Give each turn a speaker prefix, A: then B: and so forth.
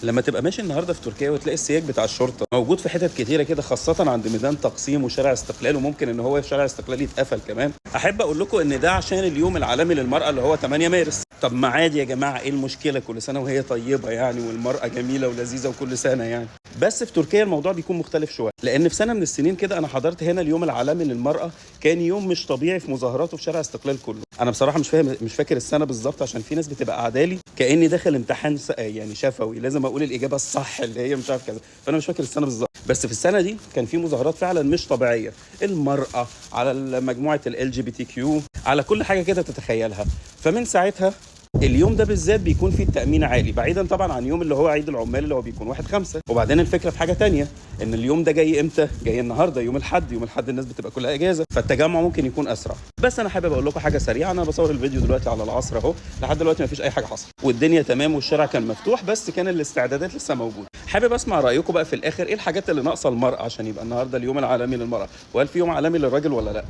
A: لما تبقى ماشي النهارده في تركيا وتلاقي السياج بتاع الشرطه موجود في حتت كتيره كده، خاصه عند ميدان تقسيم وشارع استقلال، وممكن ان هو شارع استقلال يتقفل كمان. احب اقول لكم ان ده عشان اليوم العالمي للمراه اللي هو 8 مارس. طب ما عادي يا جماعه، ايه المشكله؟ كل سنه وهي طيبه يعني، والمراه جميله ولذيذه وكل سنه يعني. بس في تركيا الموضوع بيكون مختلف شويه، لان في سنه من السنين كده انا حضرت هنا اليوم العالمي للمراه، كان يوم مش طبيعي في مظاهراته في شارع استقلال كله. انا بصراحه مش فاكر السنه بالظبط، عشان في ناس بتبقى قاعدالي كاني داخل امتحان يعني شفوي، لازم اقول الاجابه الصح اللي هي مش عارف كذا، فانا مش فاكر السنه بالظبط. بس في السنه دي كان في مظاهرات فعلا مش طبيعيه، المراه، على مجموعه ال جي بي تي كيو، على كل حاجه كده تتخيلها. فمن ساعتها اليوم ده بالذات بيكون فيه التأمين عالي، بعيدا طبعا عن يوم اللي هو عيد العمال اللي هو بيكون 1/5. وبعدين الفكرة في حاجة تانية، ان اليوم ده جاي امتى؟ جاي النهارده يوم الحد، يوم الحد الناس بتبقى كلها اجازة، فالتجمع ممكن يكون اسرع. بس انا حابب اقول لكم حاجة سريعة، انا بصور الفيديو دلوقتي على العصر اهو، لحد دلوقتي مفيش اي حاجة حصلت والدنيا تمام والشارع كان مفتوح، بس كان الاستعدادات لسه موجودة. حابب اسمع رأيكم بقى في الاخر، ايه الحاجات اللي ناقصة المرأة عشان يبقى النهارده اليوم العالمي للمرأة؟ وهل في يوم عالمي للراجل ولا لا؟